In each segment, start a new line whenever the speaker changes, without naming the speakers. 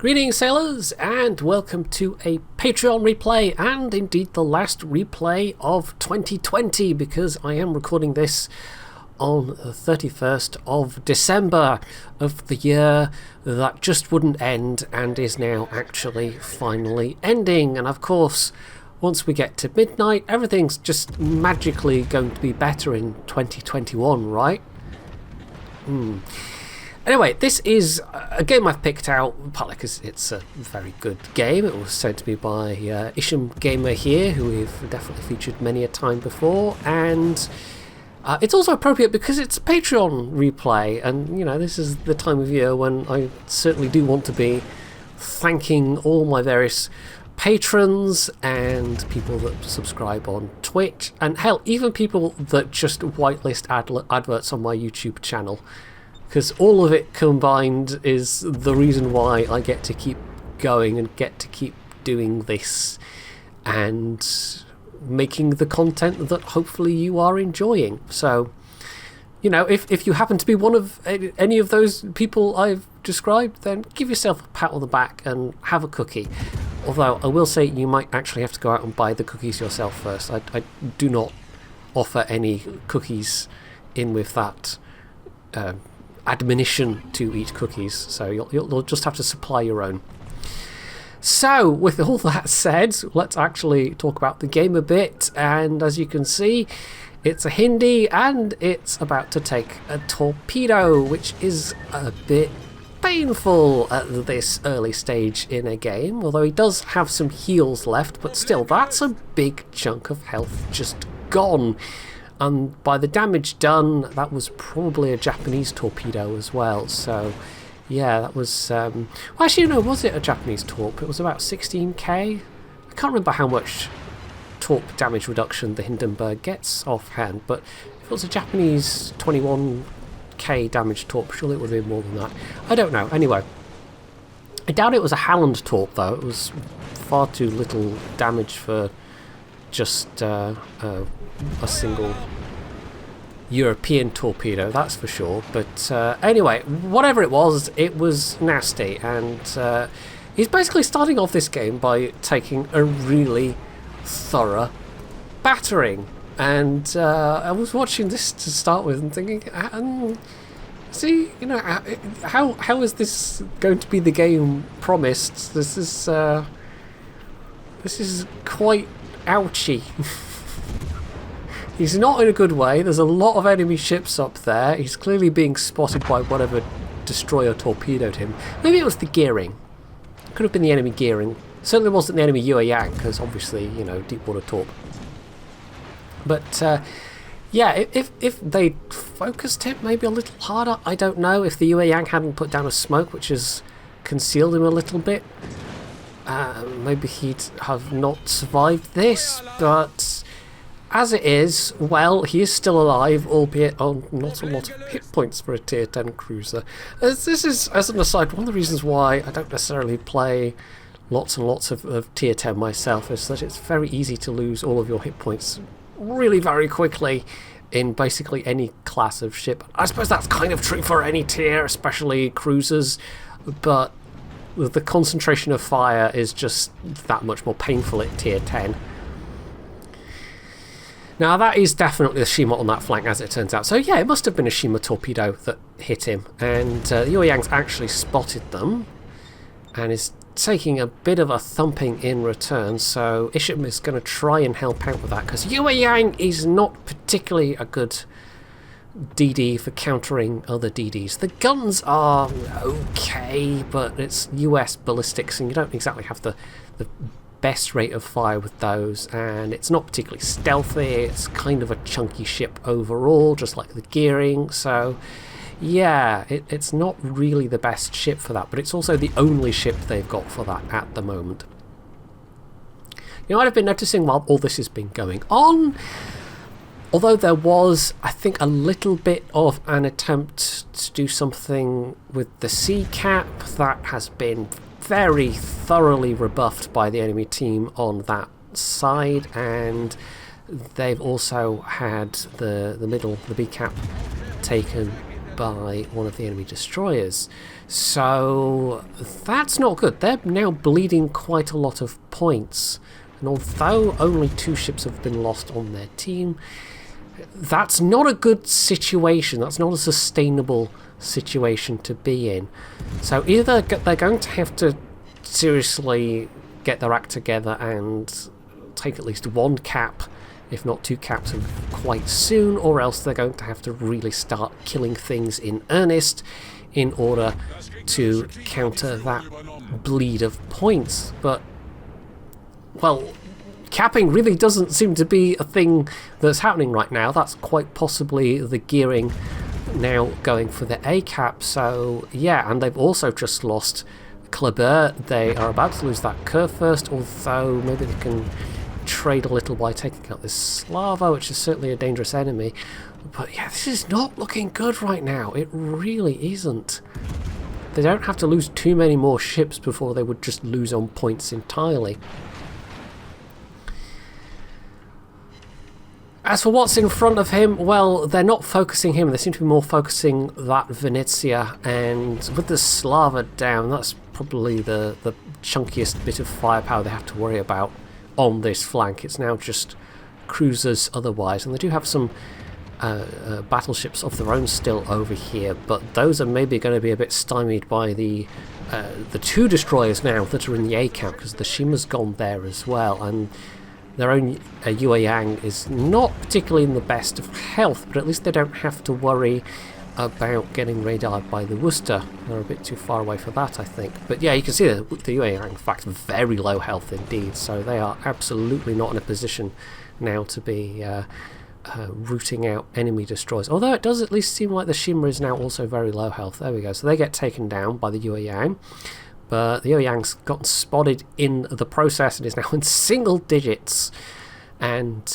Greetings sailors, and welcome to a Patreon replay, and indeed the last replay of 2020, because I am recording this on the 31st of December of the year that just wouldn't end and is now actually finally ending. And of course, once we get to midnight, everything's just magically going to be better in 2021, right? Anyway, this is a game I've picked out partly because it's a very good game. It was sent to me by Isham Gamer here, who we've definitely featured many a time before, and it's also appropriate because it's a Patreon replay, and you know, this is the time of year when I certainly do want to be thanking all my various patrons and people that subscribe on Twitch, and hell, even people that just whitelist adverts on my YouTube channel. Because all of it combined is the reason why I get to keep going and get to keep doing this and making the content that hopefully you are enjoying. So, you know, if you happen to be one of any of those people I've described, then give yourself a pat on the back and have a cookie. Although I will say you might actually have to go out and buy the cookies yourself first. I do not offer any cookies in with that admonition to eat cookies, so you'll just have to supply your own. So with all that said, let's actually talk about the game a bit, and as you can see, it's a Hindi and it's about to take a torpedo, which is a bit painful at this early stage in a game, although he does have some heals left, but still, that's a big chunk of health just gone. And by the damage done, that was probably a Japanese torpedo as well. So, yeah, that was... well, actually, no, was it a Japanese torp? It was about 16k? I can't remember how much torp damage reduction the Hindenburg gets offhand, but if it was a Japanese 21k damage torp, surely it would have been more than that. I don't know. Anyway, I doubt it was a Halland torp, though. It was far too little damage for just a single European torpedo, that's for sure. But anyway, whatever it was nasty, and he's basically starting off this game by taking a really thorough battering. And I was watching this to start with and thinking, see, you know, how is this going to be the game promised? This is quite ouchy. He's not in a good way. There's a lot of enemy ships up there. He's clearly being spotted by whatever destroyer torpedoed him. Maybe it was the gearing. Could have been the enemy gearing. Certainly wasn't the enemy Yang, because obviously, you know, deep water torp. But yeah, if they focused him maybe a little harder, I don't know. If the Yang hadn't put down a smoke which has concealed him a little bit, maybe he'd have not survived this. But as it is, well, he is still alive, albeit on not a lot of hit points for a tier 10 cruiser. This is, as an aside, one of the reasons why I don't necessarily play lots and lots of tier 10 myself, is that it's very easy to lose all of your hit points really very quickly in basically any class of ship. I suppose that's kind of true for any tier, especially cruisers, but the concentration of fire is just that much more painful at tier 10. Now, that is definitely a Shima on that flank, as it turns out. So, yeah, it must have been a Shima torpedo that hit him. And the Yang's actually spotted them and is taking a bit of a thumping in return. So, Isham is going to try and help out with that, because Yang is not particularly a good DD for countering other DDs. The guns are okay, but it's US ballistics, and you don't exactly have the best rate of fire with those, and it's not particularly stealthy. It's kind of a chunky ship overall, just like the gearing. So yeah, it's not really the best ship for that, but it's also the only ship they've got for that at the moment. You know what I've been noticing while all this has been going on? Although there was, I think, a little bit of an attempt to do something with the sea cap, that has been very thoroughly rebuffed by the enemy team on that side, and they've also had the middle, the B cap, taken by one of the enemy destroyers. So that's not good. They're now bleeding quite a lot of points. And although only 2 ships have been lost on their team, that's not a good situation. That's not a sustainable situation to be in. So either they're going to have to seriously get their act together and take at least 1 cap, if not 2 caps, quite soon, or else they're going to have to really start killing things in earnest in order to counter that bleed of points. But, well, capping really doesn't seem to be a thing that's happening right now. That's quite possibly the gearing now going for the A cap. So yeah, and they've also just lost Kleber. They are about to lose that curve first, although maybe they can trade a little by taking out this Slava, which is certainly a dangerous enemy. But yeah, this is not looking good right now. It really isn't. They don't have to lose too many more ships before they would just lose on points entirely. As for what's in front of him, well, they're not focusing him. They seem to be more focusing that Venezia, and with the Slava down, that's probably the chunkiest bit of firepower they have to worry about on this flank. It's now just cruisers otherwise, and they do have some battleships of their own still over here, but those are maybe going to be a bit stymied by the 2 destroyers now that are in the A camp, because the Shima's gone there as well, and their own Yue Yang is not particularly in the best of health, but at least they don't have to worry about getting radared by the Worcester. They're a bit too far away for that, I think. But yeah, you can see the Yue Yang, in fact, very low health indeed, so they are absolutely not in a position now to be rooting out enemy destroyers. Although it does at least seem like the Shima is now also very low health. There we go. So they get taken down by the Yue Yang. But the Yue Yang's gotten spotted in the process and is now in single digits. And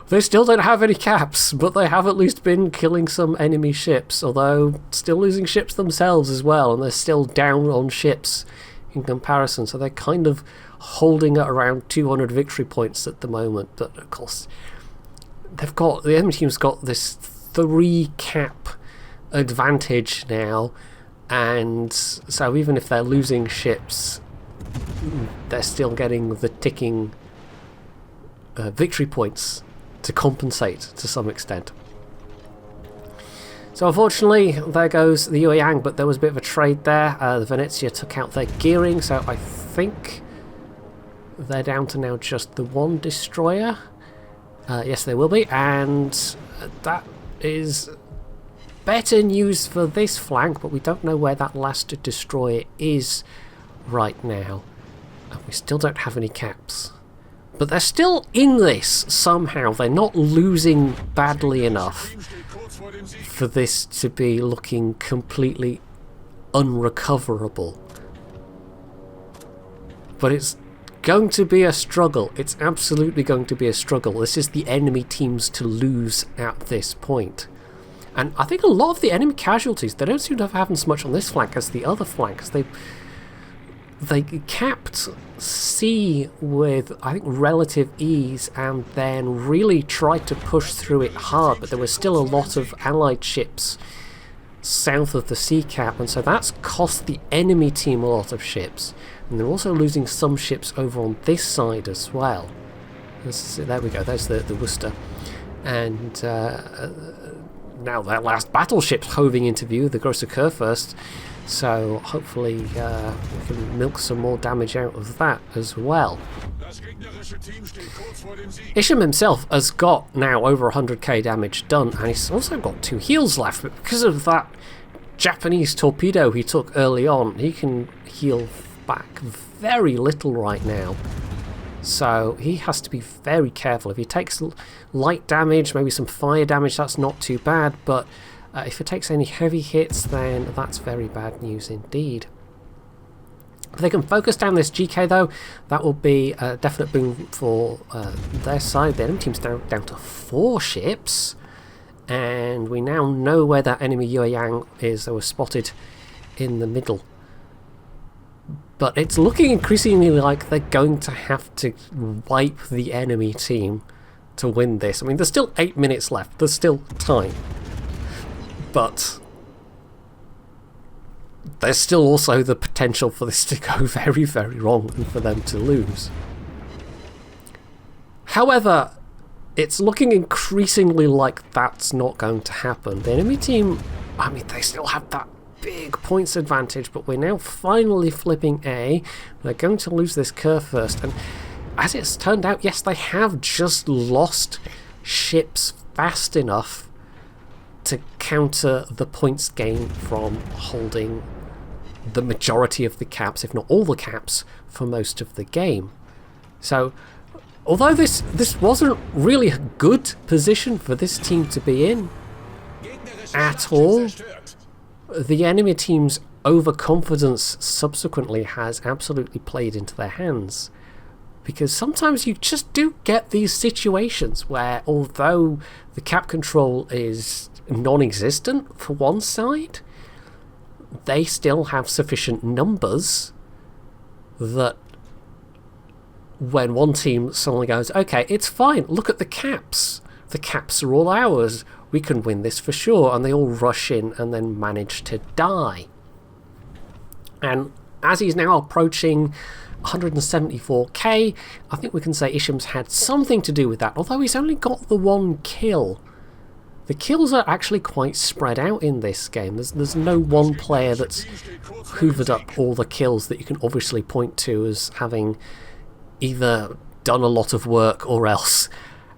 they still don't have any caps, but they have at least been killing some enemy ships, although still losing ships themselves as well, and they're still down on ships in comparison. So they're kind of holding at around 200 victory points at the moment. But of course, the enemy team's got this 3 cap advantage now. And so even if they're losing ships, they're still getting the ticking victory points to compensate to some extent. So unfortunately, there goes the Yue Yang, but there was a bit of a trade there. The Venezia took out their gearing, so I think they're down to now just the 1 destroyer. Yes, they will be, and that is better news for this flank, but we don't know where that last destroyer is right now. And we still don't have any caps. But they're still in this somehow. They're not losing badly enough for this to be looking completely unrecoverable. But it's going to be a struggle. It's absolutely going to be a struggle. This is the enemy teams to lose at this point. And I think a lot of the enemy casualties, they don't seem to have happened as much on this flank as the other flanks. They capped C with, I think, relative ease, and then really tried to push through it hard, but there was still a lot of allied ships south of the C cap, and so that's cost the enemy team a lot of ships. And they're also losing some ships over on this side as well. There we go, there's the Worcester. And now their last battleship's hoving into view, the Grosser Curve first, so hopefully we can milk some more damage out of that as well. Isham himself has got now over 100k damage done, and he's also got 2 heals left, but because of that Japanese torpedo he took early on, he can heal back very little right now. So he has to be very careful. If he takes light damage, maybe some fire damage, that's not too bad, but if it takes any heavy hits, then that's very bad news indeed. If they can focus down this GK though, that will be a definite boon for their side. The enemy team's down to 4 ships, and we now know where that enemy Yue Yang is. They were spotted in the middle. But it's looking increasingly like they're going to have to wipe the enemy team to win this. I mean, there's still 8 minutes left. There's still time. But there's still also the potential for this to go very, very wrong and for them to lose. However, it's looking increasingly like that's not going to happen. The enemy team, I mean, they still have that big points advantage, but we're now finally flipping A. They're going to lose this curve first, and as it's turned out, yes, they have just lost ships fast enough to counter the points gain from holding the majority of the caps, if not all the caps, for most of the game. So, although this wasn't really a good position for this team to be in at all, the enemy team's overconfidence subsequently has absolutely played into their hands. Because sometimes you just do get these situations where, although the cap control is non-existent for one side, they still have sufficient numbers that when one team suddenly goes, okay, it's fine, look at the caps are all ours, we can win this for sure, and they all rush in and then manage to die. And as he's now approaching 174k, I think we can say Isham's had something to do with that, although he's only got the one kill. The kills are actually quite spread out in this game. There's no one player that's hoovered up all the kills that you can obviously point to as having either done a lot of work or else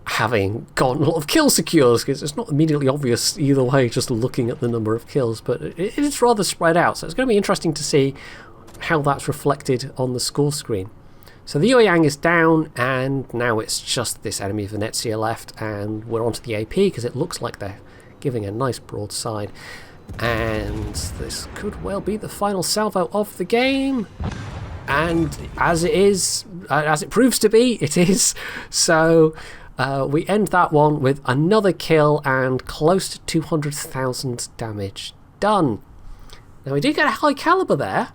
having gotten a lot of kill secures, because it's not immediately obvious either way just looking at the number of kills, but it's rather spread out, so it's going to be interesting to see how that's reflected on the score screen. So the Yueyang is down, and now it's just this enemy Venezia left, and we're onto the AP because it looks like they're giving a nice broadside, and this could well be the final salvo of the game. And as it proves to be, it is. So we end that one with another kill and close to 200,000 damage done. Now we did get a high caliber there,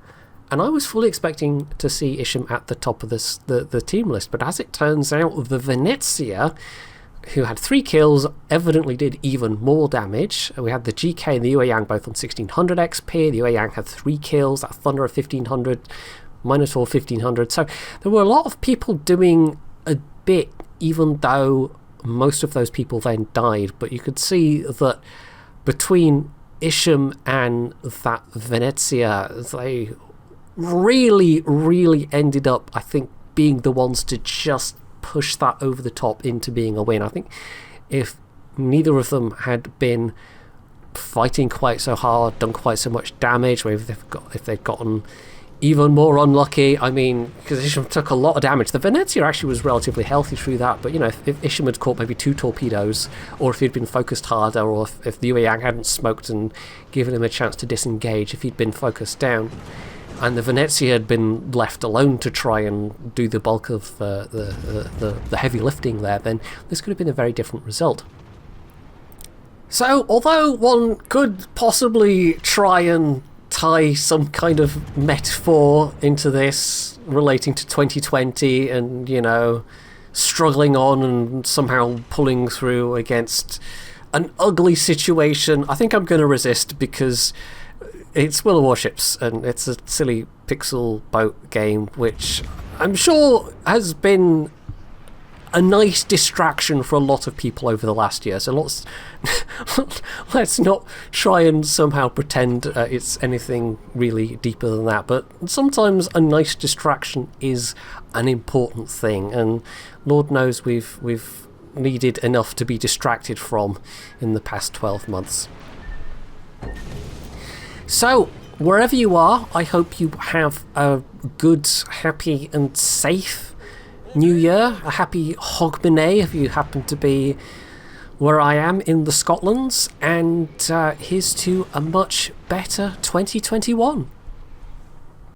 and I was fully expecting to see Isham at the top of the team list, but as it turns out, the Venezia, who had 3 kills, evidently did even more damage. We had the GK and the Yueyang both on 1600 XP. The Yueyang had 3 kills, that Thunder of 1500, Minotaur 1500. So there were a lot of people doing a bit, even though most of those people then died. But you could see that between Isham and that Venezia, they really ended up, I think, being the ones to just push that over the top into being a win. I think if neither of them had been fighting quite so hard, done quite so much damage, or if they'd gotten even more unlucky, I mean, because Isham took a lot of damage. The Venezia actually was relatively healthy through that, but you know, if Isham had caught maybe 2 torpedoes, or if he'd been focused harder, or if the Yueyang hadn't smoked and given him a chance to disengage, if he'd been focused down, and the Venezia had been left alone to try and do the bulk of the heavy lifting there, then this could have been a very different result. So, although one could possibly try and tie some kind of metaphor into this relating to 2020 and, you know, struggling on and somehow pulling through against an ugly situation, I think I'm going to resist, because it's World of Warships and it's a silly pixel boat game, which I'm sure has been a nice distraction for a lot of people over the last year. So let's not try and somehow pretend it's anything really deeper than that. But sometimes a nice distraction is an important thing, and Lord knows we've needed enough to be distracted from in the past 12 months. So, wherever you are, I hope you have a good, happy and safe New Year. A happy Hogmanay if you happen to be where I am in the Scotlands. And here's to a much better 2021.